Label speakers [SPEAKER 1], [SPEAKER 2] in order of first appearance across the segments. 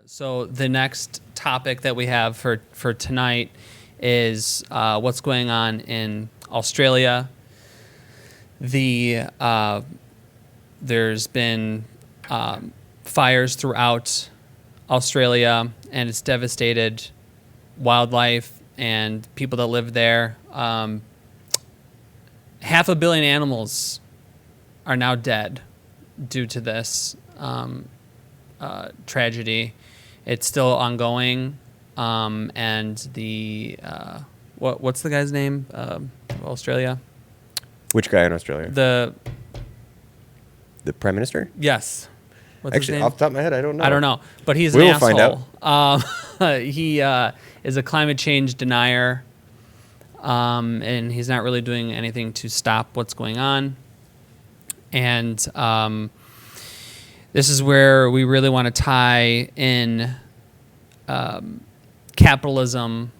[SPEAKER 1] So the next topic that we have for tonight is what's going on in Australia. There's been fires throughout Australia, and it's devastated wildlife and people that live there. 500 million animals are now dead due to this tragedy. It's still ongoing, and the what's the guy's name? Australia.
[SPEAKER 2] Which guy in Australia?
[SPEAKER 1] The
[SPEAKER 2] Prime Minister?
[SPEAKER 1] Yes. What's his
[SPEAKER 2] Actually,
[SPEAKER 1] name?
[SPEAKER 2] off the top of my head, I don't know.
[SPEAKER 1] I don't know, but he's
[SPEAKER 2] We
[SPEAKER 1] an
[SPEAKER 2] will find
[SPEAKER 1] asshole. He is a climate change denier, and he's not really doing anything to stop what's going on. And this is where we really want to tie in capitalism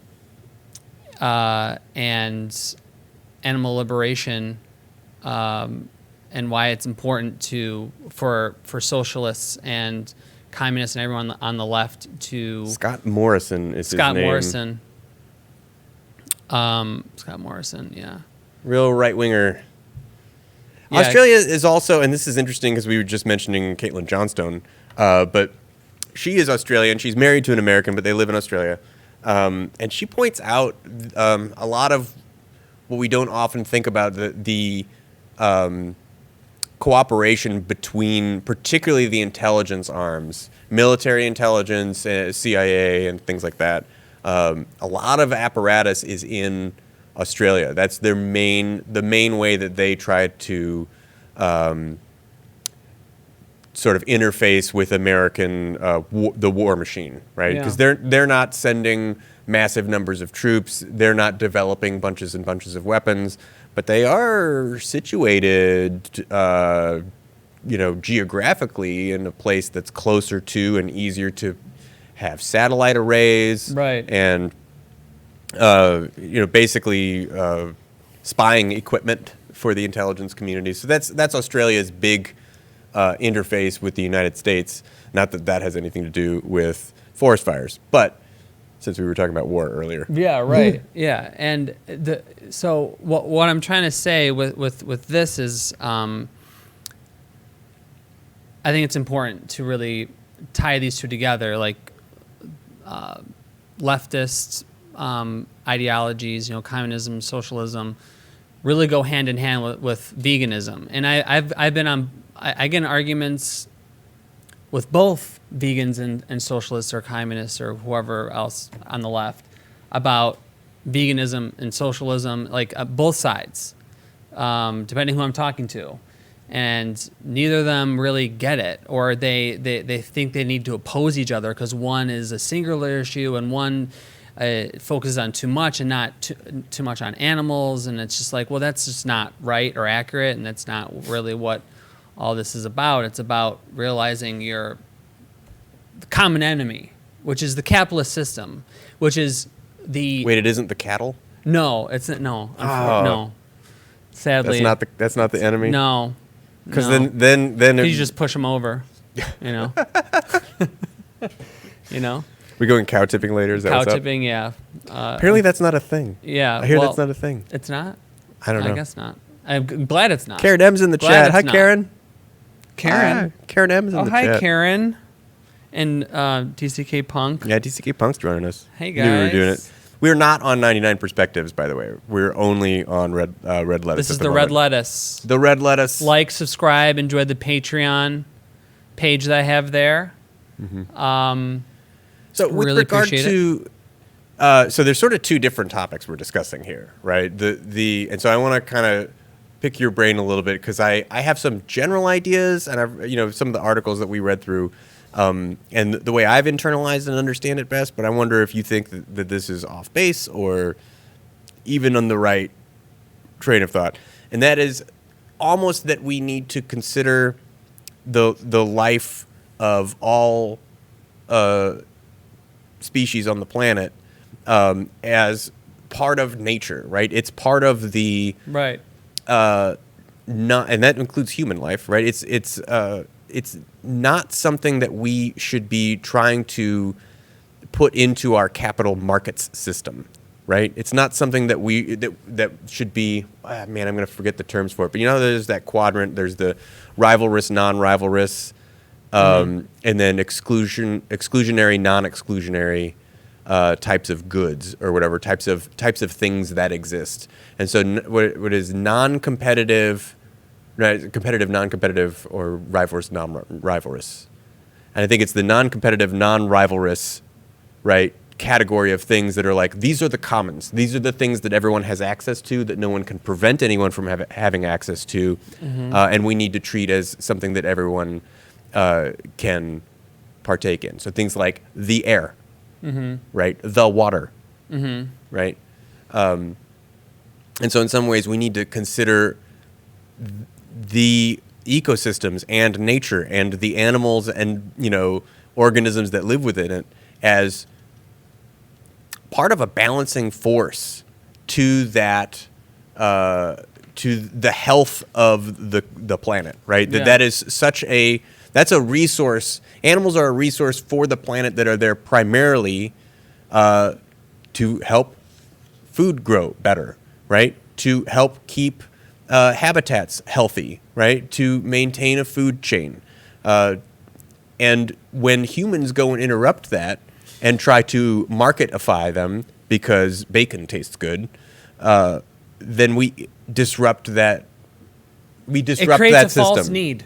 [SPEAKER 1] and animal liberation, and why it's important for socialists and communists and everyone on the left to
[SPEAKER 2] Scott Morrison is his name.
[SPEAKER 1] Scott Morrison, yeah.
[SPEAKER 2] Real right-winger.
[SPEAKER 1] Yeah.
[SPEAKER 2] Australia is also, and this is interesting because we were just mentioning Caitlin Johnstone, but she is Australian. She's married to an American, but they live in Australia. And she points out a lot of what we don't often think about, the cooperation between particularly the intelligence arms, military intelligence, CIA, and things like that. A lot of apparatus is in Australia. That's the main way that they try to sort of interface with American the war machine, right? Because they're not sending massive numbers of troops. They're not developing bunches and bunches of weapons, but they are situated, geographically in a place that's closer to and easier to have satellite arrays,
[SPEAKER 1] right?
[SPEAKER 2] And basically spying equipment for the intelligence community. So that's Australia's big interface with the United States. Not that that has anything to do with forest fires, but since we were talking about war earlier.
[SPEAKER 1] Yeah, right. Yeah, and so what I'm trying to say with this is, I think it's important to really tie these two together, like leftist ideologies, communism, socialism, really go hand in hand with veganism. And I get in arguments with both vegans and socialists or communists or whoever else on the left about veganism and socialism, like both sides, depending who I'm talking to. And neither of them really get it, or they think they need to oppose each other because one is a singular issue and one focuses on too much and not too much on animals. And it's just like, well, that's just not right or accurate, and that's not really what all this is about. It's about realizing the common enemy, which is the capitalist system, which is the...
[SPEAKER 2] Wait, it isn't the cattle?
[SPEAKER 1] No, it's not. No.
[SPEAKER 2] Oh.
[SPEAKER 1] No. Sadly.
[SPEAKER 2] That's not the enemy?
[SPEAKER 1] No.
[SPEAKER 2] Because
[SPEAKER 1] no.
[SPEAKER 2] then
[SPEAKER 1] you just push them over, you know?
[SPEAKER 2] We going cow tipping later? Is that what's up?
[SPEAKER 1] Cow tipping, yeah.
[SPEAKER 2] Apparently that's not a thing.
[SPEAKER 1] Yeah.
[SPEAKER 2] I hear that's not a thing.
[SPEAKER 1] It's not?
[SPEAKER 2] I don't know.
[SPEAKER 1] I guess not. I'm glad it's not.
[SPEAKER 2] Karen M's in the
[SPEAKER 1] Glad
[SPEAKER 2] chat.
[SPEAKER 1] it's
[SPEAKER 2] Hi,
[SPEAKER 1] not.
[SPEAKER 2] Karen.
[SPEAKER 1] Karen.
[SPEAKER 2] Hi. Karen M's in the chat.
[SPEAKER 1] Hi, Karen. And TCK Punk.
[SPEAKER 2] Yeah, TCK Punk's joining us.
[SPEAKER 1] Hey,
[SPEAKER 2] Knew we were
[SPEAKER 1] guys.
[SPEAKER 2] doing it. We're not on 99 Perspectives, by the way. We're only on Red Lettuce.
[SPEAKER 1] This is
[SPEAKER 2] at
[SPEAKER 1] the
[SPEAKER 2] moment.
[SPEAKER 1] Red Lettuce.
[SPEAKER 2] The Red Lettuce.
[SPEAKER 1] Like, subscribe, enjoy the Patreon page that I have there.
[SPEAKER 2] Mm-hmm. So with
[SPEAKER 1] really
[SPEAKER 2] regard
[SPEAKER 1] appreciate
[SPEAKER 2] to, so there's sort of two different topics we're discussing here, right? And so I want to kind of pick your brain a little bit because I have some general ideas, and I've some of the articles that we read through, and the way I've internalized and understand it best. But I wonder if you think that this is off base or even on the right train of thought, and that is almost that we need to consider the life of all species on the planet as part of nature, right? It's part of the
[SPEAKER 1] Right.
[SPEAKER 2] and that includes human life, right? It's it's not something that we should be trying to put into our capital markets system, right? It's not something that that should be. Man, I'm going to forget the terms for it. But there's that quadrant. There's the rivalrous, non-rivalrous, and then exclusionary, non-exclusionary types of goods or whatever types of things that exist. And so, what is non-competitive? Right, competitive, non-competitive, or rivalrous, non-rivalrous. And I think it's the non-competitive, non-rivalrous, right, category of things that are like, these are the commons. These are the things that everyone has access to, that no one can prevent anyone from having access to, and we need to treat as something that everyone can partake in. So things like the air, right, the water, right? And so in some ways we need to consider the ecosystems and nature and the animals and organisms that live within it as part of a balancing force to that to the health of the planet, right?
[SPEAKER 1] Yeah.
[SPEAKER 2] That's a resource. Animals are a resource for the planet that are there primarily to help food grow better, right? To help keep habitats healthy, right? To maintain a food chain. And when humans go and interrupt that and try to marketify them because bacon tastes good, then we disrupt that. We disrupt
[SPEAKER 1] it creates
[SPEAKER 2] that
[SPEAKER 1] a
[SPEAKER 2] system.
[SPEAKER 1] false need.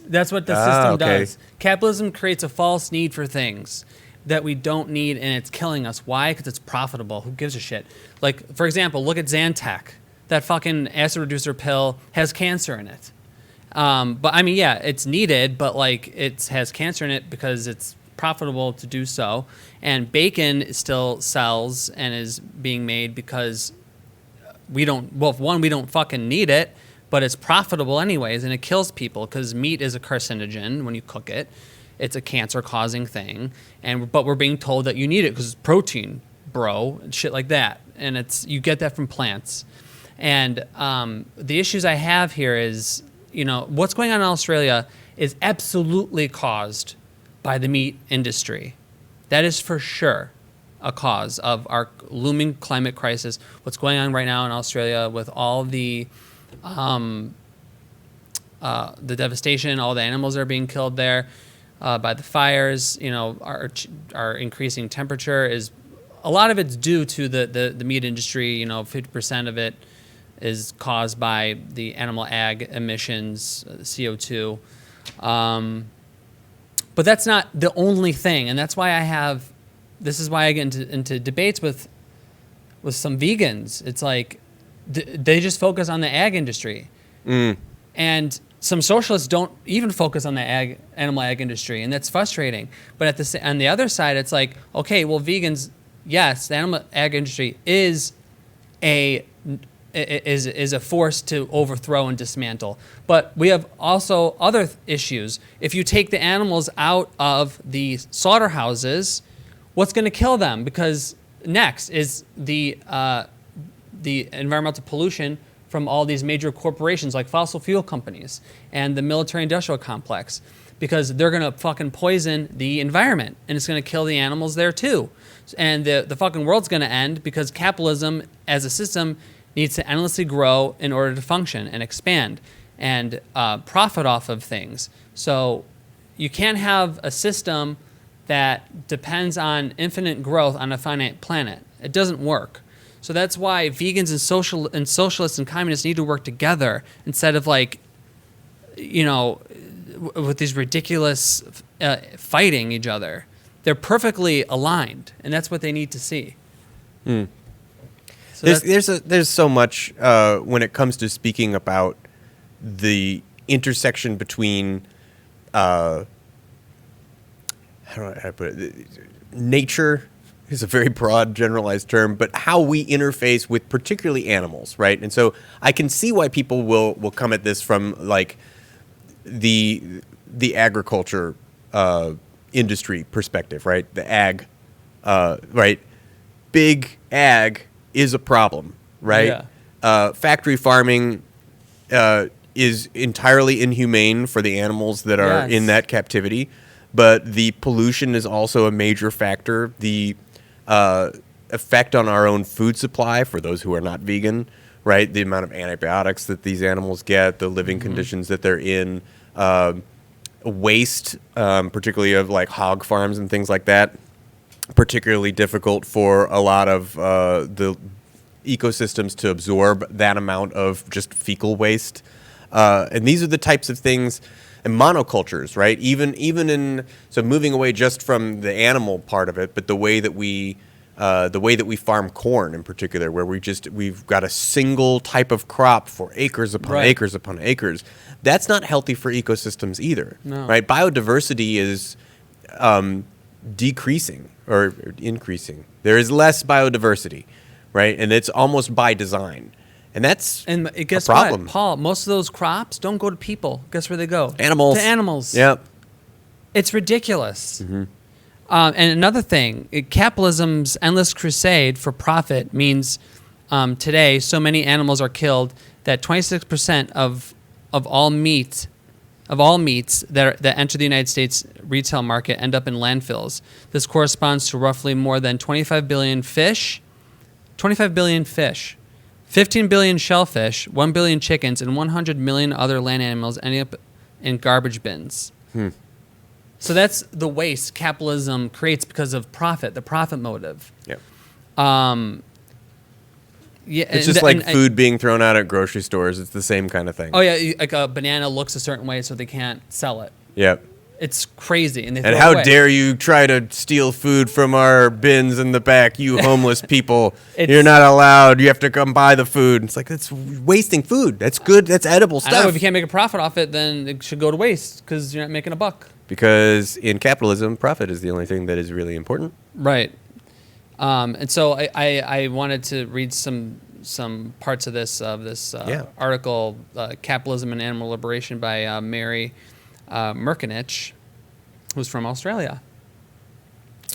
[SPEAKER 1] That's what the system
[SPEAKER 2] okay.
[SPEAKER 1] does. Capitalism creates a false need for things that we don't need, and it's killing us. Why? Because it's profitable. Who gives a shit? Like, for example, look at Zantac. That fucking acid reducer pill has cancer in it. But I mean, yeah, it's needed, but like it has cancer in it because it's profitable to do so. And bacon still sells and is being made because we don't fucking need it, but it's profitable anyways, and it kills people because meat is a carcinogen when you cook it. It's a cancer-causing thing, but we're being told that you need it because it's protein, bro, and shit like that. And you get that from plants. And the issues I have here is, what's going on in Australia is absolutely caused by the meat industry. That is for sure a cause of our looming climate crisis. What's going on right now in Australia with all the devastation, all the animals that are being killed there by the fires, our increasing temperature is, a lot of it's due to the meat industry. 50% of it is caused by the animal ag emissions, CO2. But that's not the only thing, and that's why this is why I get into debates with some vegans. It's like they just focus on the ag industry. And some socialists don't even focus on the animal ag industry, and that's frustrating. But on the other side, it's like, okay, well, vegans, yes, the animal ag industry is a force to overthrow and dismantle. But we have also other issues. If you take the animals out of the slaughterhouses, what's going to kill them? Because next is the environmental pollution from all these major corporations like fossil fuel companies and the military-industrial complex, because they're going to fucking poison the environment, and it's going to kill the animals there too. And the fucking world's going to end because capitalism as a system needs to endlessly grow in order to function and expand and profit off of things. So you can't have a system that depends on infinite growth on a finite planet. It doesn't work. So that's why vegans and socialists and communists need to work together instead of with these ridiculous fighting each other. They're perfectly aligned, and that's what they need to see. So
[SPEAKER 2] there's so much when it comes to speaking about the intersection between how do I put it? Nature is a very broad, generalized term, but how we interface with particularly animals, right? And so I can see why people will come at this from like the agriculture industry perspective, right? The ag, right? Big ag is a problem, right?
[SPEAKER 1] Yeah.
[SPEAKER 2] Factory farming is entirely inhumane for the animals that are
[SPEAKER 1] Yes.
[SPEAKER 2] in that captivity, but the pollution is also a major factor. The effect on our own food supply for those who are not vegan, right? The amount of antibiotics that these animals get, the living conditions that they're in, waste, particularly of like hog farms and things like that, particularly difficult for a lot of the ecosystems to absorb that amount of just fecal waste. And these are the types of things, and monocultures, right? Even in, so moving away just from the animal part of it, but the way that we farm corn in particular, where we've got a single type of crop for acres upon
[SPEAKER 1] Right.
[SPEAKER 2] acres upon acres. That's not healthy for ecosystems either,
[SPEAKER 1] No.
[SPEAKER 2] right? Biodiversity is decreasing or increasing. There is less biodiversity, right? And it's almost by design. And that's
[SPEAKER 1] And guess
[SPEAKER 2] a problem.
[SPEAKER 1] what, Paul? Most of those crops don't go to people. Guess where they go?
[SPEAKER 2] Animals.
[SPEAKER 1] To animals.
[SPEAKER 2] Yep.
[SPEAKER 1] It's ridiculous. And another thing, capitalism's endless crusade for profit means today so many animals are killed that 26% of all meats that enter the United States retail market end up in landfills. This corresponds to roughly more than 25 billion fish, 15 billion shellfish, 1 billion chickens, and 100 million other land animals ending up in garbage bins. So that's the waste capitalism creates because of profit, the profit motive.
[SPEAKER 2] Yep.
[SPEAKER 1] Yeah,
[SPEAKER 2] It's just like food being thrown out at grocery stores. It's the same kind of thing.
[SPEAKER 1] Oh yeah, like a banana looks a certain way, so they can't sell it.
[SPEAKER 2] Yep.
[SPEAKER 1] It's crazy, and they
[SPEAKER 2] And
[SPEAKER 1] throw it
[SPEAKER 2] how
[SPEAKER 1] away.
[SPEAKER 2] dare you try to steal food from our bins in the back, you homeless people. You're not allowed. You have to come buy the food. It's like, that's wasting food. That's good. That's edible
[SPEAKER 1] I know,
[SPEAKER 2] stuff.
[SPEAKER 1] if you can't make a profit off it, then it should go to waste because you're not making a buck.
[SPEAKER 2] Because in capitalism, profit is the only thing that is really important.
[SPEAKER 1] Right. And so I wanted to read some parts of this
[SPEAKER 2] Yeah.
[SPEAKER 1] article, Capitalism and Animal Liberation by Mary Merkenich, who's from Australia.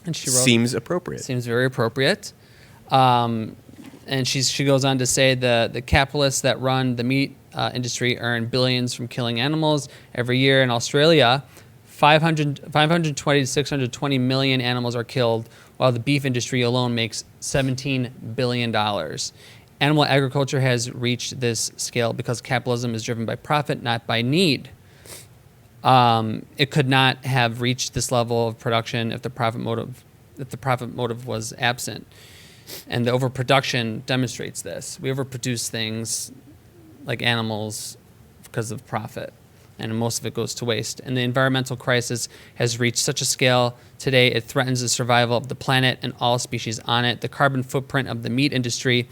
[SPEAKER 1] And she wrote,
[SPEAKER 2] Seems appropriate.
[SPEAKER 1] seems very appropriate. And she goes on to say the capitalists that run the meat industry earn billions from killing animals every year. In Australia, 520 to 620 million animals are killed, while the beef industry alone makes $17 billion. Animal agriculture has reached this scale because capitalism is driven by profit, not by need. It could not have reached this level of production if the profit motive was absent. And the overproduction demonstrates this. We overproduce things like animals because of profit, and most of it goes to waste. And the environmental crisis has reached such a scale today it threatens the survival of the planet and all species on it. The carbon footprint of the meat industry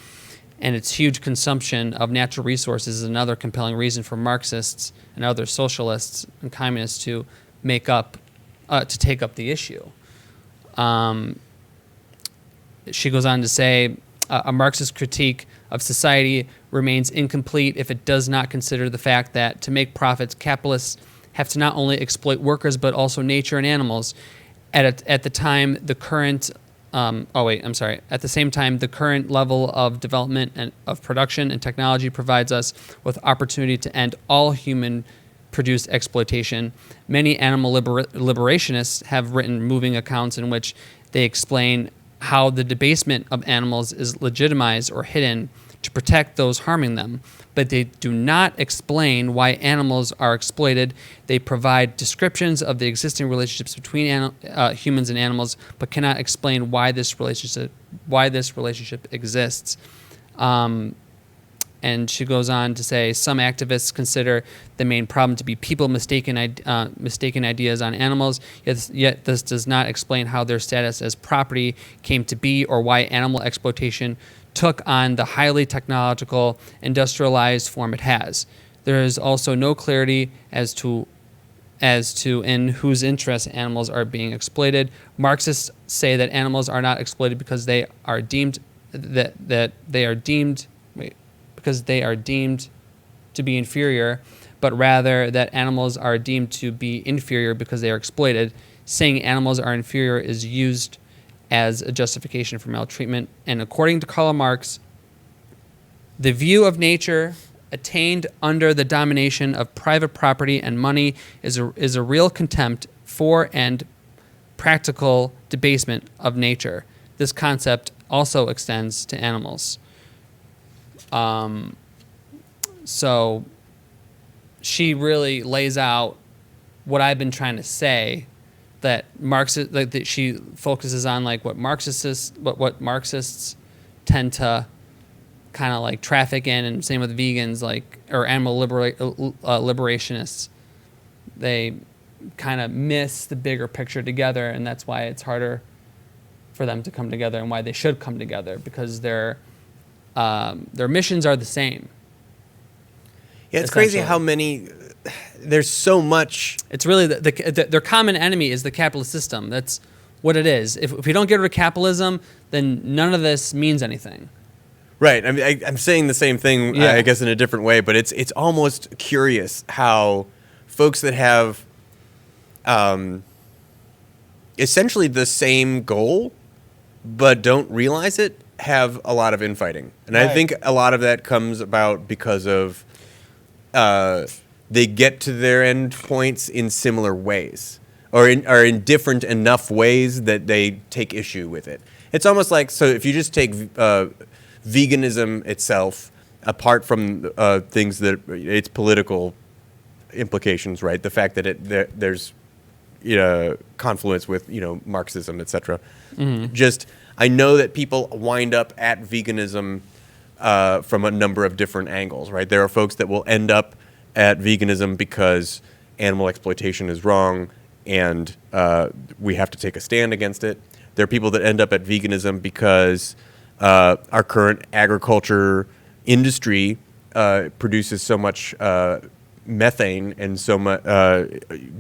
[SPEAKER 1] and its huge consumption of natural resources is another compelling reason for Marxists and other socialists and communists to take up the issue. She goes on to say, a Marxist critique of society remains incomplete if it does not consider the fact that to make profits, capitalists have to not only exploit workers but also nature and animals. At the same time, the current level of development and of production and technology provides us with opportunity to end all human-produced exploitation. Many animal liberationists have written moving accounts in which they explain how the debasement of animals is legitimized or hidden to protect those harming them, but they do not explain why animals are exploited. They provide descriptions of the existing relationships between humans and animals, but cannot explain why this relationship exists. And she goes on to say, some activists consider the main problem to be people mistaking ideas on animals, yet this does not explain how their status as property came to be or why animal exploitation took on the highly technological, industrialized form it has. There is also no clarity as to in whose interest animals are being exploited. Marxists say that animals are not exploited because they are deemed to be inferior, but rather that animals are deemed to be inferior because they are exploited. Saying animals are inferior is used as a justification for maltreatment. And according to Karl Marx, the view of nature attained under the domination of private property and money is a real contempt for and practical debasement of nature. This concept also extends to animals. So she really lays out what I've been trying to say, that Marxist, like, that she focuses on, like, what Marxists tend to kind of like traffic in, and same with vegans, like, or animal liberationists. They kind of miss the bigger picture together, and that's why it's harder for them to come together, and why they should come together, because their missions are the same.
[SPEAKER 2] Yeah, it's crazy how many. There's so much.
[SPEAKER 1] It's really their common enemy is the capitalist system. That's what it is. If we don't get rid of capitalism, then none of this means anything.
[SPEAKER 2] Right. I mean, I'm saying the same thing,
[SPEAKER 1] Yeah.
[SPEAKER 2] I guess, in a different way, but it's almost curious how folks that have essentially the same goal but don't realize it have a lot of infighting. And
[SPEAKER 1] Right.
[SPEAKER 2] I think a lot of that comes about because of they get to their end points in similar ways, or in different enough ways that they take issue with it. It's almost like, so if you just take veganism itself, apart from things that its political implications, right? The fact that there's confluence with Marxism, etc. Just, I know that people wind up at veganism from a number of different angles, right? There are folks that will end up at veganism because animal exploitation is wrong and we have to take a stand against it. There are people that end up at veganism because our current agriculture industry produces so much methane and so much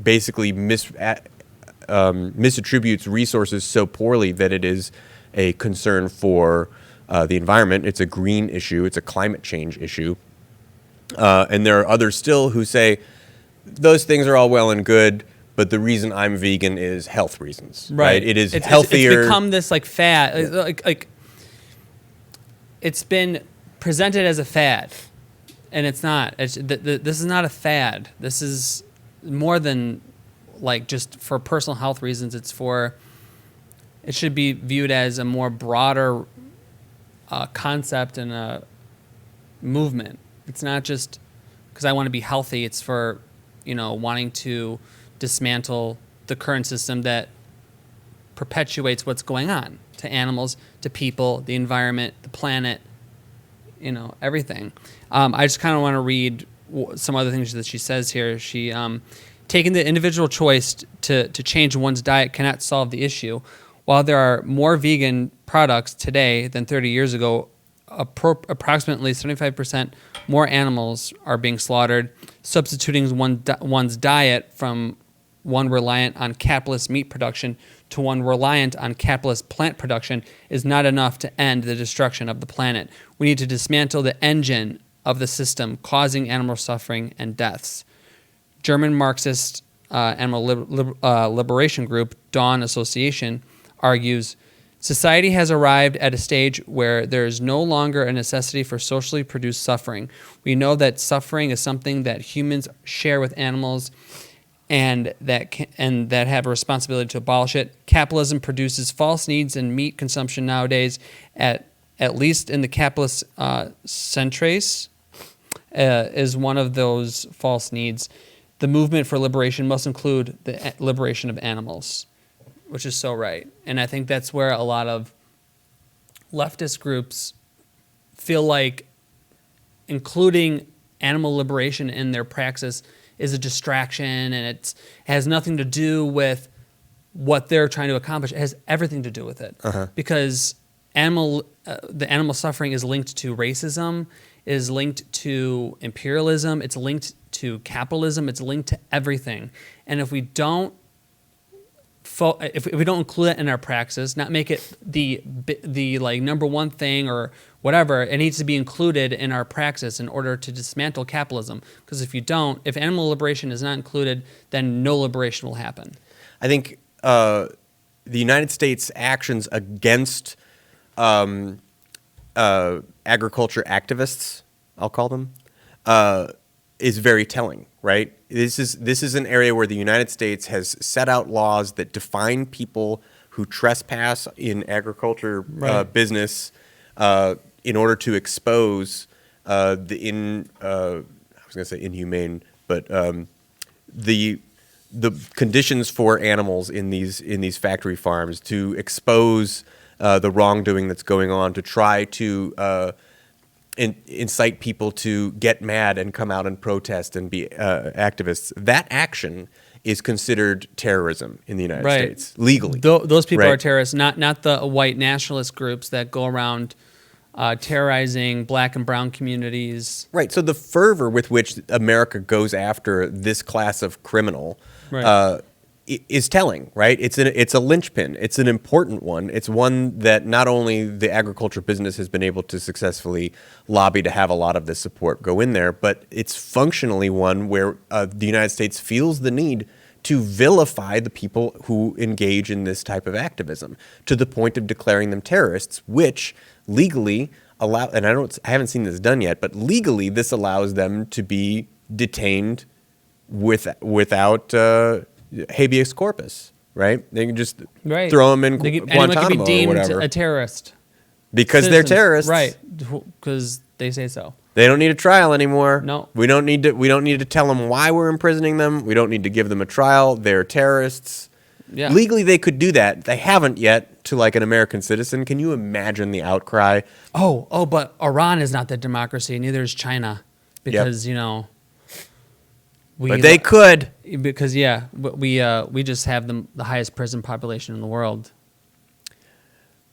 [SPEAKER 2] basically misattributes resources so poorly that it is a concern for the environment. It's a green issue. It's a climate change issue. And there are others still who say those things are all well and good, but the reason I'm vegan is health reasons. Right? It is healthier.
[SPEAKER 1] It's become this like fad. Like it's been presented as a fad, and it's not. This is not a fad. This is more than like just for personal health reasons. It should be viewed as a more broader concept and a movement. It's not just because I want to be healthy. It's for, wanting to dismantle the current system that perpetuates what's going on to animals, to people, the environment, the planet, everything. I just kind of want to read some other things that she says here. She, taking the individual choice to change one's diet cannot solve the issue. While there are more vegan products today than 30 years ago, approximately 75% more animals are being slaughtered. Substituting one's diet from one reliant on capitalist meat production to one reliant on capitalist plant production is not enough to end the destruction of the planet. We need to dismantle the engine of the system causing animal suffering and deaths. German Marxist animal liberation group Dawn Association argues, society has arrived at a stage where there is no longer a necessity for socially produced suffering. We know that suffering is something that humans share with animals, and that have a responsibility to abolish it. Capitalism produces false needs in meat consumption nowadays, at least in the capitalist centrace is one of those false needs. The movement for liberation must include the liberation of animals, which is so right. And I think that's where a lot of leftist groups feel like including animal liberation in their praxis is a distraction, and it has nothing to do with what they're trying to accomplish. It has everything to do with it. Because the animal suffering is linked to racism, is linked to imperialism, it's linked to capitalism, it's linked to everything. And if we don't if we don't include it in our praxis, not make it the like number one thing or whatever, it needs to be included in our praxis in order to dismantle capitalism. Because if if animal liberation is not included, then no liberation will happen.
[SPEAKER 2] I think the United States' actions against agriculture activists, I'll call them, is very telling, right? This is an area where the United States has set out laws that define people who trespass in agriculture
[SPEAKER 1] Right.
[SPEAKER 2] business in order to expose I was going to say inhumane, but the conditions for animals in these factory farms, to expose the wrongdoing that's going on, to try to incite people to get mad and come out and protest and be activists. That action is considered terrorism in the United
[SPEAKER 1] Right.
[SPEAKER 2] States legally.
[SPEAKER 1] Those people
[SPEAKER 2] Right.
[SPEAKER 1] are terrorists, not the white nationalist groups that go around terrorizing black and brown communities.
[SPEAKER 2] Right. So the fervor with which America goes after this class of criminal
[SPEAKER 1] Right.
[SPEAKER 2] is telling, right? It's a linchpin. It's an important one. It's one that not only the agriculture business has been able to successfully lobby to have a lot of this support go in there, but it's functionally one where the United States feels the need to vilify the people who engage in this type of activism to the point of declaring them terrorists, which legally allow, and I haven't seen this done yet, but legally this allows them to be detained without habeas corpus, right? They can just
[SPEAKER 1] Right.
[SPEAKER 2] throw them in
[SPEAKER 1] Anyone
[SPEAKER 2] Guantanamo
[SPEAKER 1] can be
[SPEAKER 2] or
[SPEAKER 1] deemed
[SPEAKER 2] whatever
[SPEAKER 1] a terrorist.
[SPEAKER 2] because they're
[SPEAKER 1] Citizens.
[SPEAKER 2] terrorists,
[SPEAKER 1] Right? Because they say so.
[SPEAKER 2] They don't need a trial anymore.
[SPEAKER 1] No.
[SPEAKER 2] We don't need to tell them why we're imprisoning them. We don't need to give them a trial. They're terrorists.
[SPEAKER 1] Yeah.
[SPEAKER 2] Legally, they could do that. They haven't yet to like an American citizen. Can you imagine the outcry?
[SPEAKER 1] But Iran is not that democracy. Neither is China, because
[SPEAKER 2] But they could.
[SPEAKER 1] because we just have the highest prison population in the world.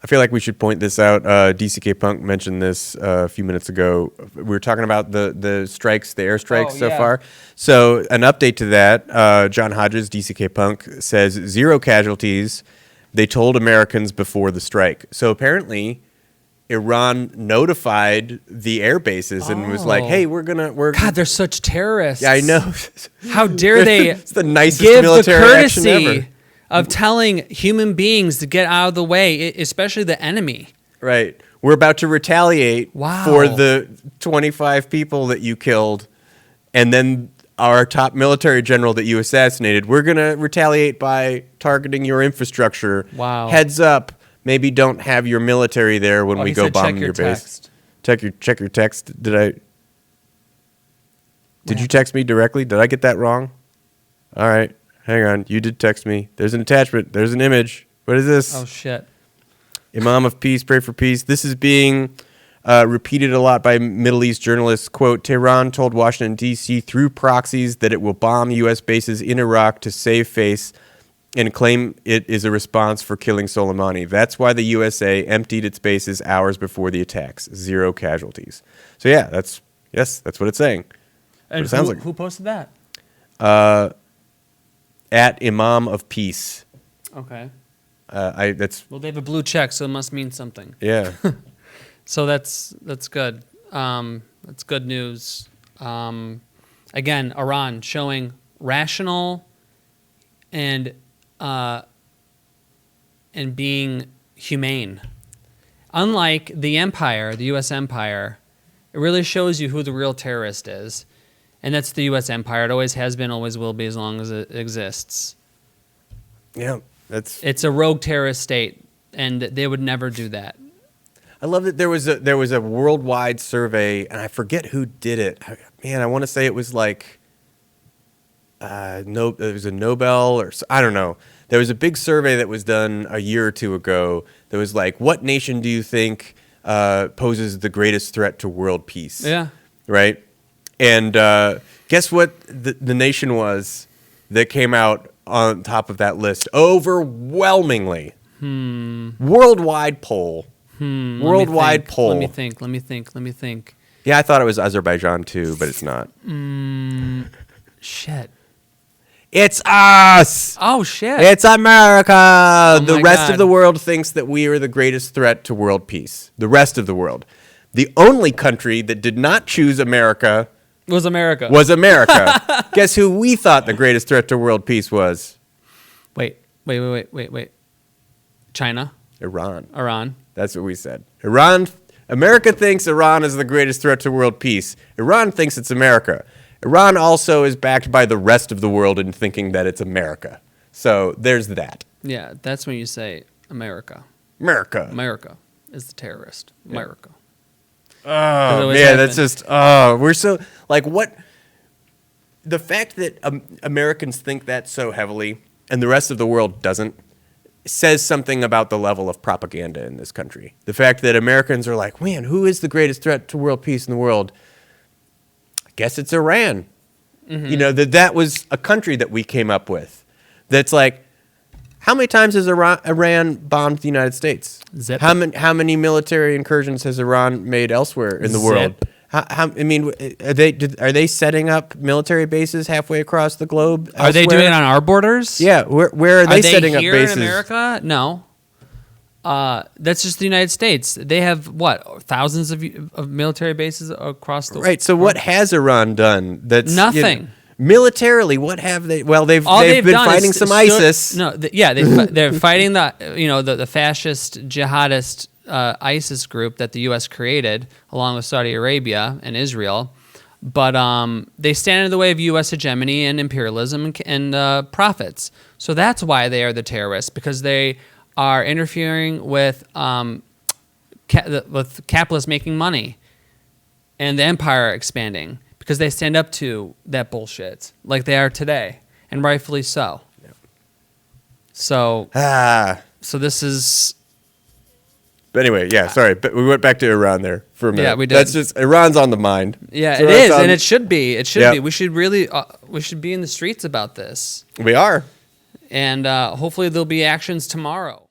[SPEAKER 2] I feel like we should point this out. DCK Punk mentioned this a few minutes ago. We were talking about the strikes, the airstrikes so far. So an update to that, John Hodges, DCK Punk, says 0 casualties. They told Americans before the strike. So apparently Iran notified the air bases and was like, hey, we're
[SPEAKER 1] God, they're such terrorists.
[SPEAKER 2] Yeah, I know.
[SPEAKER 1] How dare they
[SPEAKER 2] It's the nicest
[SPEAKER 1] give the
[SPEAKER 2] military action
[SPEAKER 1] courtesy
[SPEAKER 2] ever.
[SPEAKER 1] of telling human beings to get out of the way, especially the enemy.
[SPEAKER 2] Right. We're about to retaliate
[SPEAKER 1] Wow.
[SPEAKER 2] for the 25 people that you killed, and then our top military general that you assassinated. We're going to retaliate by targeting your infrastructure.
[SPEAKER 1] Wow.
[SPEAKER 2] Heads up. Maybe don't have your military there when we
[SPEAKER 1] He
[SPEAKER 2] go
[SPEAKER 1] said,
[SPEAKER 2] bomb
[SPEAKER 1] check
[SPEAKER 2] your base.
[SPEAKER 1] text.
[SPEAKER 2] Check your text. Did you text me directly? Did I get that wrong? All right. Hang on. You did text me. There's an attachment. There's an image. What is this?
[SPEAKER 1] Oh shit.
[SPEAKER 2] Imam of peace, pray for peace. This is being repeated a lot by Middle East journalists. Quote, Tehran told Washington, D.C. through proxies that it will bomb U.S. bases in Iraq to save face and claim it is a response for killing Soleimani. That's why the USA emptied its bases hours before the attacks. 0 casualties. So yeah, that's what it's saying.
[SPEAKER 1] And
[SPEAKER 2] it sounds like.
[SPEAKER 1] Who posted that?
[SPEAKER 2] At Imam of Peace.
[SPEAKER 1] Okay.
[SPEAKER 2] That's
[SPEAKER 1] Well, they have a blue check, so it must mean something.
[SPEAKER 2] yeah.
[SPEAKER 1] So that's good. That's good news. Again, Iran showing rational and being humane. Unlike the empire, the U.S. empire, it really shows you who the real terrorist is. And that's the U.S. empire. It always has been, always will be, as long as it exists.
[SPEAKER 2] Yeah.
[SPEAKER 1] It's a rogue terrorist state, and they would never do that.
[SPEAKER 2] I love that there was a worldwide survey, and I forget who did it. Man, I want to say it was like it was a Nobel or I don't know. There was a big survey that was done a year or two ago that was like, what nation do you think poses the greatest threat to world peace?
[SPEAKER 1] Yeah.
[SPEAKER 2] Right? And guess what the nation was that came out on top of that list? Overwhelmingly. Worldwide poll. Worldwide poll.
[SPEAKER 1] Let me think.
[SPEAKER 2] Yeah, I thought it was Azerbaijan too, but it's not.
[SPEAKER 1] Shit.
[SPEAKER 2] It's us.
[SPEAKER 1] Oh, shit.
[SPEAKER 2] It's America. The
[SPEAKER 1] my
[SPEAKER 2] rest
[SPEAKER 1] God.
[SPEAKER 2] of the world thinks that we are the greatest threat to world peace. The rest of the world. The only country that did not choose America
[SPEAKER 1] was America.
[SPEAKER 2] was America. Guess who we thought the greatest threat to world peace was?
[SPEAKER 1] Wait. China?
[SPEAKER 2] Iran.
[SPEAKER 1] Iran?
[SPEAKER 2] That's what we said. Iran America thinks Iran is the greatest threat to world peace. Iran thinks it's America. Iran also is backed by the rest of the world in thinking that it's America. So there's that.
[SPEAKER 1] Yeah, that's when you say America.
[SPEAKER 2] America.
[SPEAKER 1] America is the terrorist. America.
[SPEAKER 2] Oh, man, that's just, we're so, like, what? The fact that Americans think that so heavily and the rest of the world doesn't says something about the level of propaganda in this country. The fact that Americans are like, man, who is the greatest threat to world peace in the world? I guess it's Iran. Mm-hmm. You know, that was a country that we came up with. That's like, how many times has Iran bombed the United States?
[SPEAKER 1] Zip.
[SPEAKER 2] How many military incursions has Iran made elsewhere in the world? I mean, are they setting up military bases halfway across the globe? Elsewhere?
[SPEAKER 1] Are they doing it on our borders?
[SPEAKER 2] Yeah, where are they setting up bases?
[SPEAKER 1] In America? No. That's just the United States. They have what, thousands of military bases across the
[SPEAKER 2] right. So what has Iran done? That's
[SPEAKER 1] nothing.
[SPEAKER 2] Militarily, what have they? Well, they've been fighting some ISIS.
[SPEAKER 1] They're fighting the fascist jihadist ISIS group that the U.S. created along with Saudi Arabia and Israel, but they stand in the way of U.S. hegemony and imperialism and profits. So that's why they are the terrorists, because they are interfering with capitalists making money and the empire expanding. Because they stand up to that bullshit like they are today, and rightfully so. Yep. So this is.
[SPEAKER 2] But anyway, yeah, sorry, but we went back to Iran there for a minute.
[SPEAKER 1] Yeah, we did.
[SPEAKER 2] That's just Iran's on the mind.
[SPEAKER 1] Yeah, so it is, and it should be. It should be. We should really, we should be in the streets about this.
[SPEAKER 2] We are,
[SPEAKER 1] and hopefully there'll be actions tomorrow.